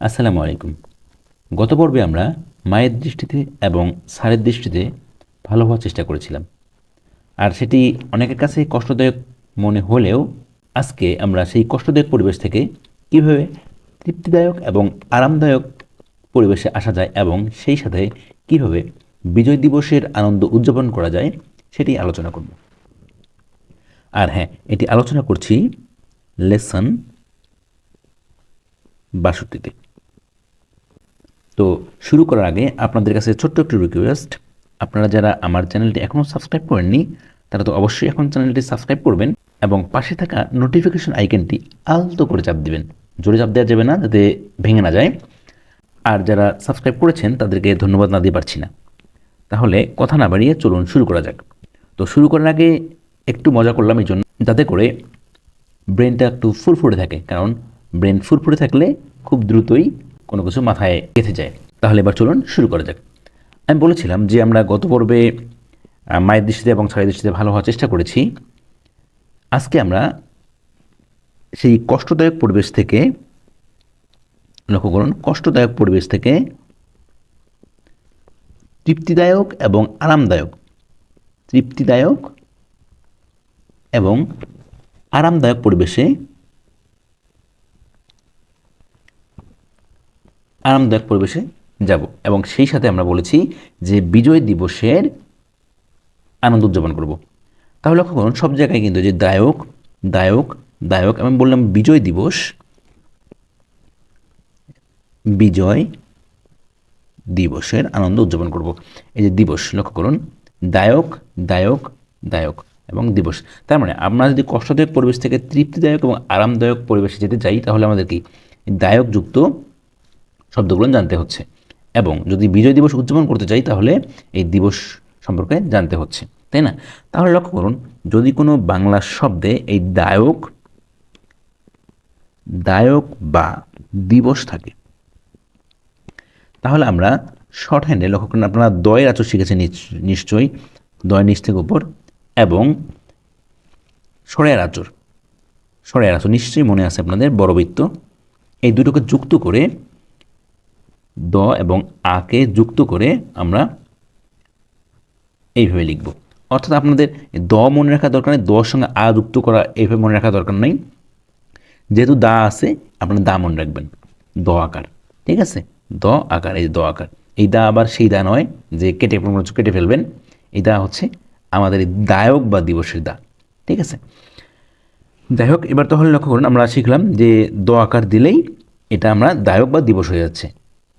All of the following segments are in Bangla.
আসসালামু আলাইকুম। গত পর্বে আমরা মায়ের দৃষ্টিতে এবং স্যারের দৃষ্টিতে ভালো হওয়ার চেষ্টা করেছিলাম, আর সেটি অনেকের কাছে কষ্টদায়ক মনে হলেও আজকে আমরা সেই কষ্টদায়ক পরিবেশ থেকে কীভাবে তৃপ্তিদায়ক এবং আরামদায়ক পরিবেশে আসা যায় এবং সেই সাথে কীভাবে বিজয় দিবসের আনন্দ উদযাপন করা যায় সেটি আলোচনা করব। আর হ্যাঁ, এটি আলোচনা করছি লেসন ৬২তে। তো শুরু করার আগে আপনাদের কাছে ছোট্ট একটি রিকোয়েস্ট, আপনারা যারা আমার চ্যানেলটি এখনও সাবস্ক্রাইব করেননি তারা তো অবশ্যই এখন চ্যানেলটি সাবস্ক্রাইব করবেন এবং পাশে থাকা নোটিফিকেশন আইকনটি আলতো করে চাপ দিবেন। জোরে চাপ দেওয়া যাবে না, যাতে ভেঙে না যায়। আর যারা সাবস্ক্রাইব করেছেন তাদেরকে ধন্যবাদ না দিয়ে পারছি না। তাহলে কথা না বাড়িয়ে চলুন শুরু করা যাক। তো শুরু করার আগে একটু মজা করলাম এই জন্য, যাতে করে ব্রেনটা একটু ফুরফুরে থাকে, কারণ ব্রেন ফুরফুরে থাকলে খুব দ্রুতই কোনো কিছু মাথায় গেঁথে যায়। তাহলে এবার চলুন শুরু করা যাক। আমি বলেছিলাম যে আমরা গত পর্বে মায়ের দৃষ্টিতে এবং ছাড়ের দৃষ্টিতে ভালো হওয়ার চেষ্টা করেছি। আজকে আমরা সেই কষ্টদায়ক পরিবেশ থেকে, লক্ষ্য করুন, কষ্টদায়ক পরিবেশ থেকে তৃপ্তিদায়ক এবং আরামদায়ক, তৃপ্তিদায়ক এবং আরামদায়ক পরিবেশে যাব এবং সেই সাথে আমরা বলেছি যে বিজয় দিবসের আনন্দ উদযাপন করব। তাহলে লক্ষ্য করুন, সব জায়গায় কিন্তু যে দায়ক দায়ক দায়ক, আমি বললাম বিজয় দিবস, বিজয় দিবসের আনন্দ উদযাপন করব। এই যে দিবস, লক্ষ্য করুন, দায়ক দায়ক দায়ক এবং দিবস। তার মানে আমরা যদি কষ্টদায়ক পরিবেশ থেকে তৃপ্তিদায়ক এবং আরামদায়ক পরিবেশে যেতে চাই তাহলে আমাদের কি দায়কযুক্ত শব্দগুলো জানতে হচ্ছে, এবং যদি বিজয় দিবস উদযাপন করতে চাই তাহলে এই দিবস সম্পর্কে জানতে হচ্ছে, তাই না? তাহলে লক্ষ্য করুন, যদি কোনো বাংলা শব্দে এই দায়ক দায়ক বা দিবস থাকে তাহলে আমরা শর্ট হ্যান্ডে, লক্ষ্য করুন, আপনারা দয়ের আচর শিখেছেন নিশ্চয়ই, দয় নিচ থেকে উপর, এবং সরের আচর নিশ্চয়ই মনে আছে আপনাদের, বড়বৃত্ত। এই দুটোকে যুক্ত করে, দ এবং আকে যুক্ত করে আমরা এইভাবে লিখব। অর্থাৎ আপনাদের দ মনে রাখা দরকার নেই, দর সঙ্গে আ যুক্ত করা এইভাবে মনে রাখা দরকার নেই। যেহেতু দা আছে, আপনারা দা মনে রাখবেন, দ আকার, ঠিক আছে? দ আকার, এই দ আকার। এই দা আবার সেই দা নয় যে কেটে ফেলবেন। এই দা হচ্ছে আমাদের দায়ক বা দিবসের দা, ঠিক আছে? যাই হোক, এবার তাহলে লক্ষ্য করুন, আমরা শিখলাম যে দ আকার দিলেই এটা আমরা দায়ক বা দিবস হয়ে যাচ্ছে,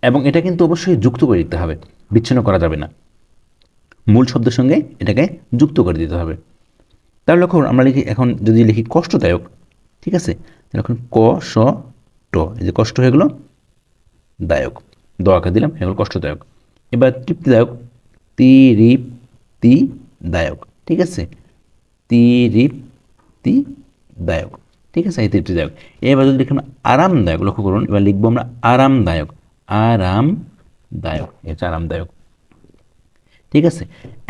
এবং এটা কিন্তু অবশ্যই যুক্ত করে দিতে হবে, বিচ্ছিন্ন করা যাবে না। মূল শব্দের সঙ্গে এটাকে যুক্ত করে দিতে হবে। তাহলে লক্ষ্য করুন, আমরা এখন যদি লিখি কষ্টদায়ক, ঠিক আছে? তাহলে এখন ক স ট, এই যে কষ্ট হয়ে গেল দায়ক, দ আকার দিলাম, হয়ে গেল কষ্টদায়ক। এবার তৃপ্তিদায়ক, দায়ক, ঠিক আছে? দায়ক, ঠিক আছে? এই তৃপ্তিদায়ক। এবার যদি লিখলাম আরামদায়ক, লক্ষ্য করুন, এবার লিখবো আমরা আরামদায়ক, এই হচ্ছে আরামদায়ক, ঠিক আছে?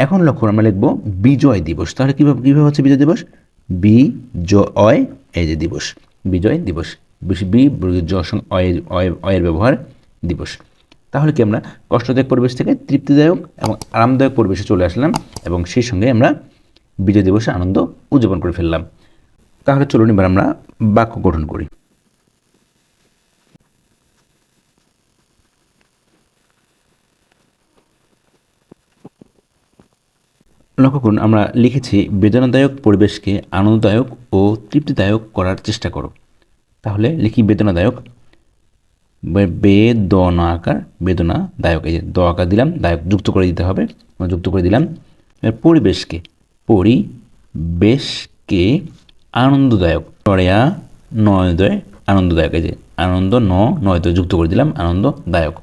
এখন লক্ষ্য করুন, আমরা লিখবো বিজয় দিবস। তাহলে কীভাবে হচ্ছে বিজয় দিবস? বিজয়, এই যে দিবস, বিজয় দিবস, অয়ের ব্যবহার, দিবস। তাহলে কি আমরা কষ্টদায়ক পরিবেশ থেকে তৃপ্তিদায়ক এবং আরামদায়ক পরিবেশে চলে আসলাম, এবং সেই সঙ্গে আমরা বিজয় দিবসে আনন্দ উদযাপন করে ফেললাম। তাহলে চলুন এবার আমরা বাক্য গঠন করি। লক্ষ্য করুন, আমরা লিখেছি বেদনাদায়ক পরিবেশকে আনন্দদায়ক ও তৃপ্তিদায়ক করার চেষ্টা করো। তাহলে লিখি বেদনাদায়ক, বেদনাদায়ক, এই যে দ আকার দিলাম, দায়ক যুক্ত করে দিতে হবে, যুক্ত করে দিলাম। পরিবেশকে আনন্দদায়ক, আনন্দদায়ক, এই যে আনন্দ নয় যুক্ত করে দিলাম, আনন্দদায়ক,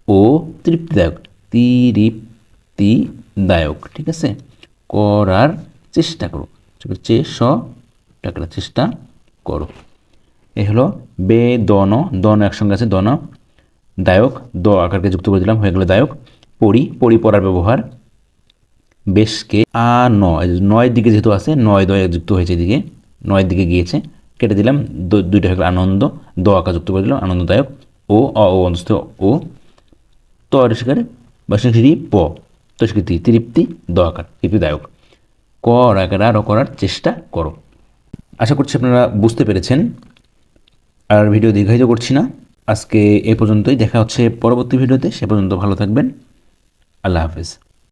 ও তৃপ্তিদায়ক, ঠিক আছে? করার চেষ্টা করো, চেষ্টা করো। এই হলো দন একসঙ্গে আছে, দায়ক, দ আকারকে যুক্ত করে দিলাম, হয়ে গেল দায়ক। পড়ার ব্যবহার, বেশকে নয়ের দিকে যেহেতু আছে, দয় যুক্ত হয়েছে, এদিকে নয়ের দিকে গিয়েছে, কেটে দিলাম, দুইটা হয়ে গেল আনন্দ, দ আকার যুক্ত করে দিলাম, আনন্দদায়ক। ও ও অ ও অন্তস্থ ও ত ঋষিকারে বাসিকারি প তস্কৃতি তৃপ্তি দ আকার তৃপ্তিদায়ক ক আকার আরও করার চেষ্টা করো। আশা করছি আপনারা বুঝতে পেরেছেন। আর ভিডিও দীর্ঘায়িত করছি না, আজকে এ পর্যন্তই। দেখা হচ্ছে পরবর্তী ভিডিওতে। সে পর্যন্ত ভালো থাকবেন। আল্লাহ হাফেজ।